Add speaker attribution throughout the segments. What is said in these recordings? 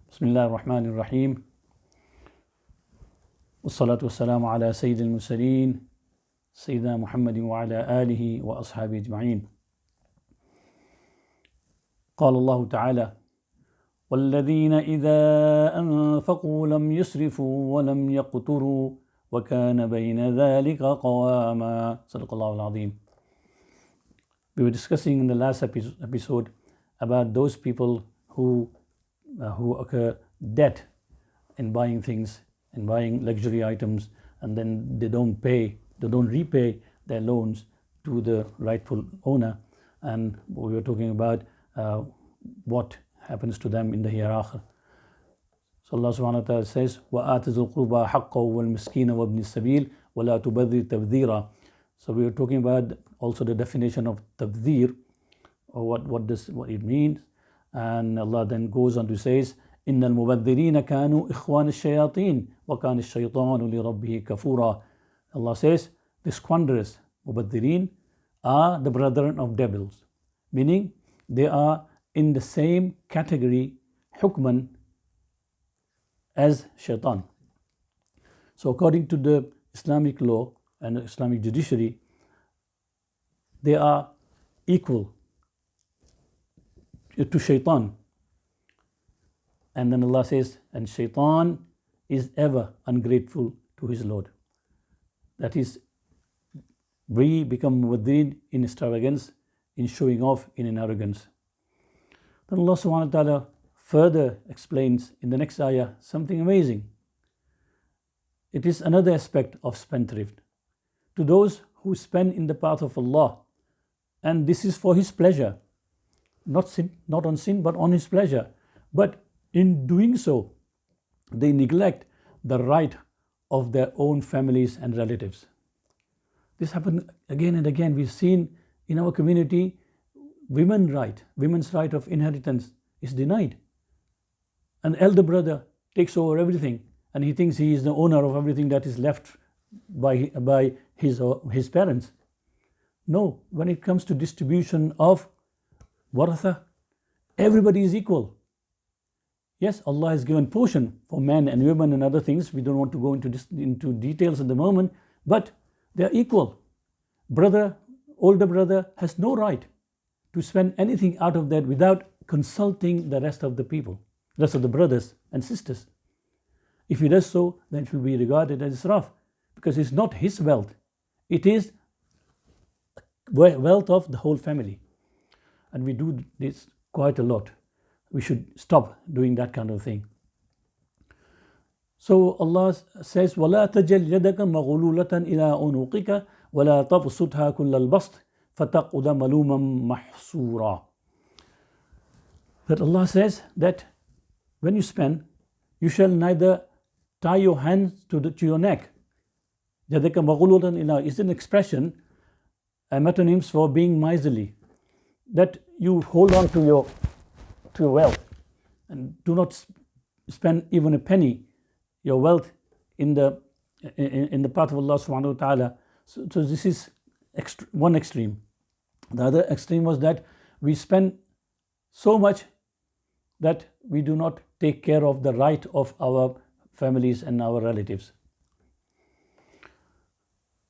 Speaker 1: Bismillah ar-Rahman ar-Rahim. Wassalatu wassalamu ala Sayyidil Mursaleen, Sayyidina Muhammadin wa ala alihi wa ashabi ajma'een. قال الله تعالى: والذين إذا أنفقوا لم يسرفوا ولم يقتروا وكان بين ذلك قواما. صدق الله العظيم. We were discussing in the last episode about those people who occur debt in buying things, in buying luxury items, and then they don't repay their loans to the rightful owner. And we were talking about what happens to them in the hereafter. So Allah subhanahu wa ta'ala says, وَآتِ ذُو الْقُرْبَى حَقَّهُ وَالْمِسْكِينَ وَابْنِ السَّبِيلِ وَلَا تُبَذِّرْ تَبْذِيرًا. So we were talking about also the definition of tabdhir, or what it means. And Allah then goes on to says, إِنَّ الْمُبَذِّرِينَ كَانُوا إِخْوَانَ الشَّيَاطِينَ وَكَانَ الشَّيْطَانُ لِرَبِّهِ كَفُورًا. Allah says, the squanderers, mubadhirin, are the brethren of devils, meaning they are in the same category, hukman, as shaitan. So according to the Islamic law and Islamic judiciary, they are equal to shaitan. And then Allah says, and shaitan is ever ungrateful to his Lord. That is, we become muwadhin in extravagance, in showing off, in arrogance. Then Allah subhanahu wa ta'ala further explains in the next ayah something amazing. It is another aspect of spendthrift. To those who spend in the path of Allah, and this is for His pleasure, not on sin, but on His pleasure. But in doing so, they neglect the right of their own families and relatives. This happens again and again. We've seen in our community, women's right of inheritance is denied. An elder brother takes over everything, and he thinks he is the owner of everything that is left by his parents. No, when it comes to distribution of waratha, everybody is equal. Yes, Allah has given portion for men and women and other things. We don't want to go into details at the moment, but they are equal. Older brother has no right to spend anything out of that without consulting the rest of the people, rest of the brothers and sisters. If he does so, then it will be regarded as israf, because it's not his wealth. It is wealth of the whole family. And we do this quite a lot. We should stop doing that kind of thing. So Allah says, وَلَا تَجَلْ يَدَكَ مَغْلُولَةً إِلَىٰ عُنُقِكَ وَلَا تَبْسُطْهَا كُلَّ الْبَسْطِ فَتَقْعُدَ مَلُومًا مَحْسُورًا. That Allah says that when you spend, you shall neither tie your hands to your neck. يَدَكَ مَغْلُولَةً إِلَىٰ is an expression, a metonyms for being miserly. That you hold on to your wealth and do not spend even a penny, your wealth in the path of Allah subhanahu wa ta'ala. So this is one extreme. The other extreme was that we spend so much that we do not take care of the right of our families and our relatives.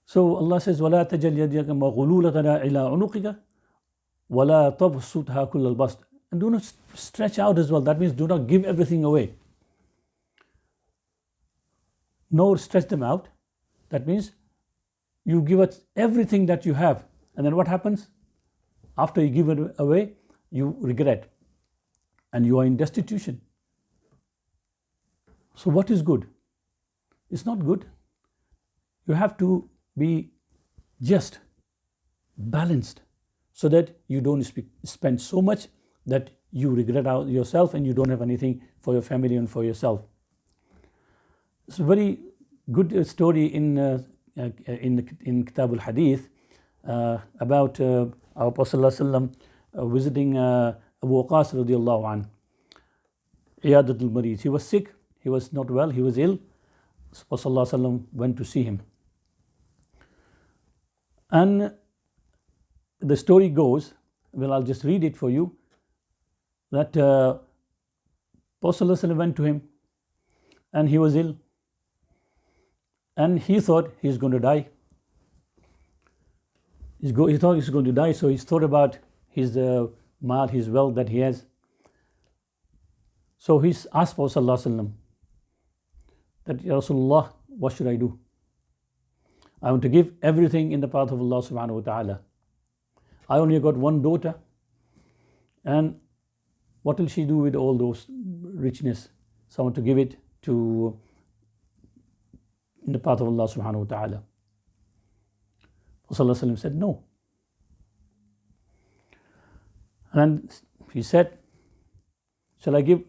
Speaker 1: So Allah says, وَلَا تَجَلْ يَدَكَ مَغْلُولَةً إِلَىٰ عُنُقِكَ وَلَا تَبْسُطْهَا كُلَّ الْبَسْطِ. And do not stretch out as well. That means do not give everything away. Nor stretch them out. That means you give us everything that you have. And then what happens? After you give it away, you regret. And you are in destitution. So what is good? It's not good. You have to be just, balanced, so that you don't spend so much that you regret yourself and you don't have anything for your family and for yourself. It's a very good story in Kitab al-Hadith about our Prophet ﷺ visiting Abu Waqas radiallahu anh, Iyadatul Marid. He was sick, he was not well, he was ill. Prophet ﷺ went to see him. And the story goes, well, I'll just read it for you, that Prophet ﷺ went to him and he was ill. And he thought he's going to die. He thought he's going to die, so he thought about his mal, his wealth that he has. So he asked Prophet ﷺ that, Ya Rasulullah, what should I do? I want to give everything in the path of Allah subhanahu wa ta'ala. I only got one daughter, and what will she do with all those richness? So I want to give it to in the path of Allah subhanahu wa ta'ala. Prophet ﷺ said no. And he said, shall I give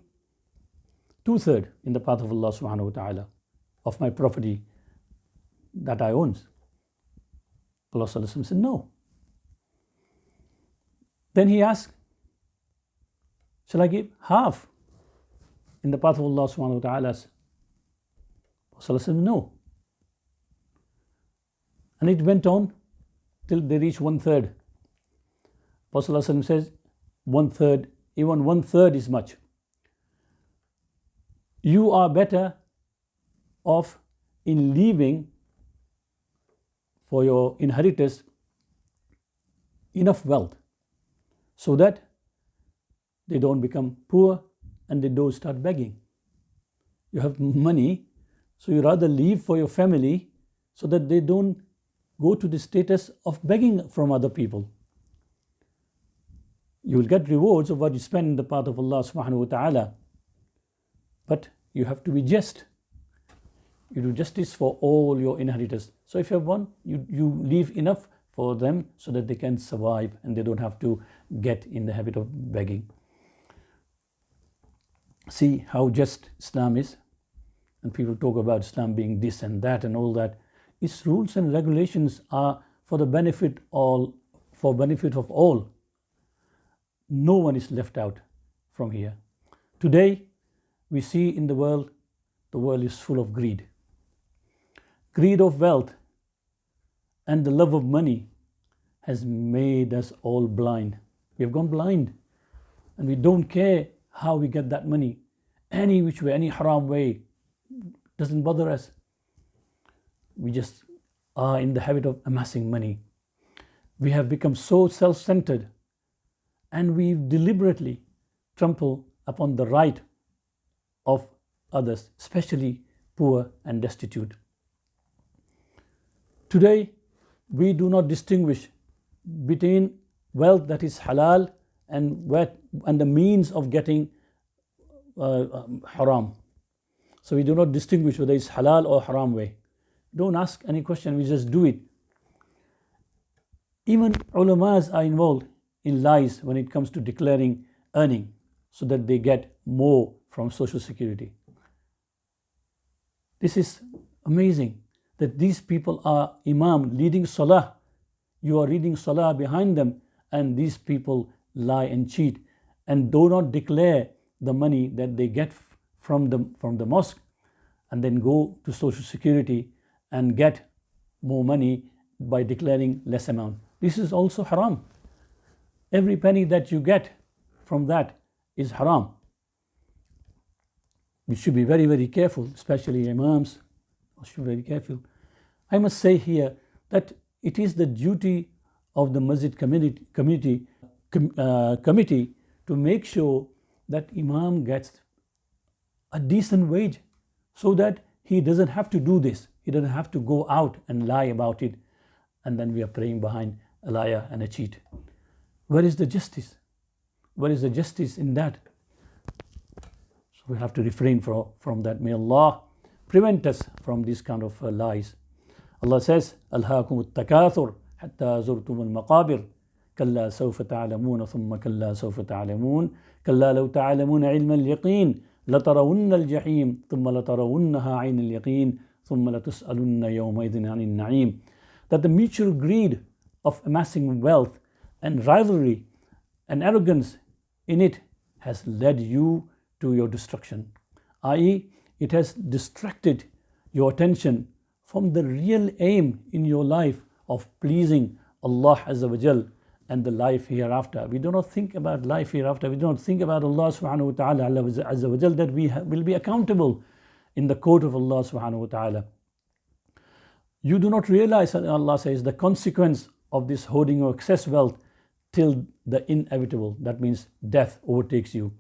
Speaker 1: 2/3 in the path of Allah subhanahu wa ta'ala of my property that I own? Prophet ﷺ said no. Then he asked, shall I give half in the path of Allah subhanahu wa ta'ala? Prophet ﷺ said no. And it went on till they reached 1/3. Prophet ﷺ says 1/3, even 1/3 is much. You are better off in leaving for your inheritors enough wealth so that they don't become poor and they don't start begging. You have money, so you rather leave for your family so that they don't go to the status of begging from other people. You will get rewards of what you spend in the path of Allah subhanahu wa ta'ala. But you have to be just. You do justice for all your inheritors. So if you have one, you leave enough for them so that they can survive and they don't have to get in the habit of begging. See how just Islam is. And people talk about Islam being this and that and all that. Its rules and regulations are for the benefit of all. No one is left out from here. Today, we see in the world is full of greed. Greed of wealth and the love of money has made us all blind. We have gone blind and we don't care how we get that money. Any which way, any haram way, doesn't bother us. We just are in the habit of amassing money. We have become so self-centered and we deliberately trample upon the right of others, especially poor and destitute. Today, we do not distinguish between wealth that is halal and the means of getting haram. So we do not distinguish whether it's halal or haram way. Don't ask any question, we just do it. Even ulamas are involved in lies when it comes to declaring earning so that they get more from Social Security. This is amazing that these people are imam leading salah. You are reading salah behind them and these people lie and cheat and do not declare the money that they get from the mosque and then go to Social Security and get more money by declaring less amount. This is also haram. Every penny that you get from that is haram. We should be very, very careful, especially imams. We should be very careful. I must say here that it is the duty of the masjid committee to make sure that imam gets a decent wage so that he doesn't have to do this. He doesn't have to go out and lie about it. And then we are praying behind a liar and a cheat. Where is the justice? Where is the justice in that? So we have to refrain from that. May Allah prevent us from these kind of lies. Allah says, أَلْهَاكُمُ التَّكَاثُرُ حَتَّى زُرْتُمُ الْمَقَابِرِ كَلَّا سَوْفَ تَعْلَمُونَ ثُمَّ كَلَّا سَوْفَ تَعْلَمُونَ كَلَّا لَوْ تَعْلَمُونَ عِلْمَ الْيَقِينِ لَتَرَوُنَّ الْجَحِيمِ ثُمَّ لَتَرَوُنَّهَا عَيْنَ الْيَقِينِ ثُمَّ لَتُسْأَلُنَّ يَوْمَئِذٍ عَنِ النَّعِيمِ. That the mutual greed of amassing wealth and rivalry and arrogance in it has led you to your destruction, i.e., it has distracted your attention from the real aim in your life of pleasing Allah Azza wa Jal and the life hereafter. We do not think about life hereafter. We do not think about Allah subhanahu wa ta'ala, Allah Azza wa Jal, that we will be accountable in the court of Allah subhanahu wa ta'ala. You do not realize, Allah says, the consequence of this hoarding of excess wealth till the inevitable. That means death overtakes you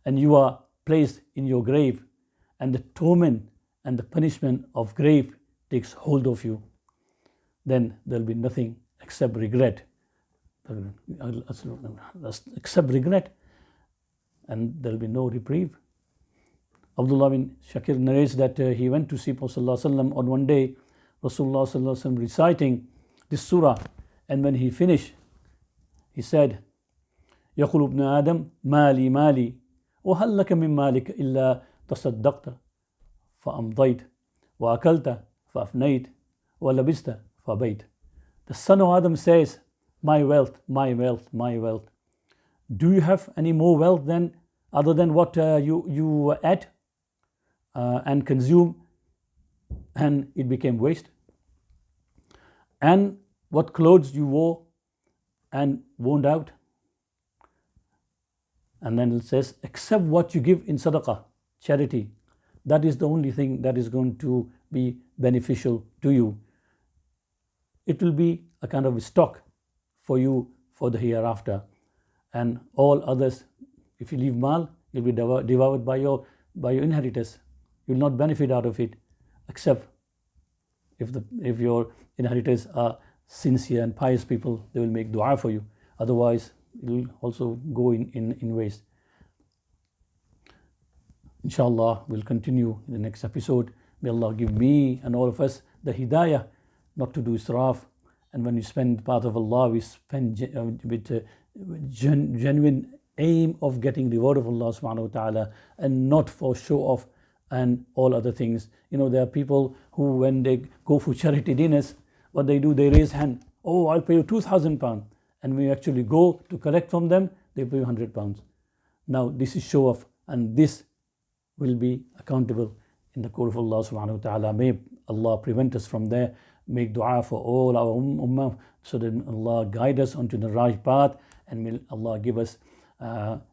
Speaker 1: and you are placed in your grave, and the torment and the punishment of grave takes hold of you. Then there will be nothing except regret. Except regret, and there will be no reprieve. Abdullah bin Shakir narrates that he went to see Prophet ﷺ on one day, Rasulullah ﷺ reciting this surah, and when he finished, he said, يقول ابن آدم مالي مالي وهل لك من مالك إلا تصدقت فأمضيت وأكلت فأفنيت وَلَبِسْتَ فَبَيْتَ. The son of Adam says, my wealth, my wealth, my wealth. Do you have any more wealth than other than what you ate and consume, and it became waste? And what clothes you wore and worn out? And then it says, except what you give in sadaqah, charity. That is the only thing that is going to be beneficial to you. It will be a kind of stock for you for the hereafter. And all others, if you leave mal, you'll be devoured by your inheritors. You'll not benefit out of it, except if your inheritors are sincere and pious people, they will make dua for you. Otherwise, it will also go in waste. Inshallah, we'll continue in the next episode. May Allah give me and all of us the hidayah not to do israf. And when we spend part of Allah, we spend with genuine aim of getting reward of Allah subhanahu wa ta'ala, and not for show off and all other things. You know, there are people who, when they go for charity dinners, what they do, they raise hand. Oh, I'll pay you £2,000. And when you actually go to collect from them, they pay you £100. Now, this is show off, and this will be accountable in the court of Allah subhanahu wa ta'ala. May Allah prevent us from there. Make dua for all our ummah, so that Allah guide us onto the right path, and may Allah give us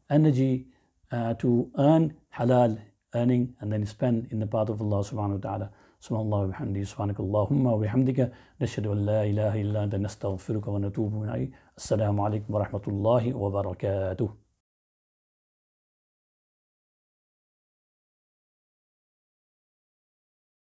Speaker 1: energy to earn halal earning and then spend in the path of Allah subhanahu wa ta'ala. Subhanallah wa bihamdihi, subhanakallahumma wa bihamdika, nashhadu an la ilaha illa anta, nastaghfiruka wa natubu ilayk. Assalamu alaikum wa rahmatullahi wa barakatuh.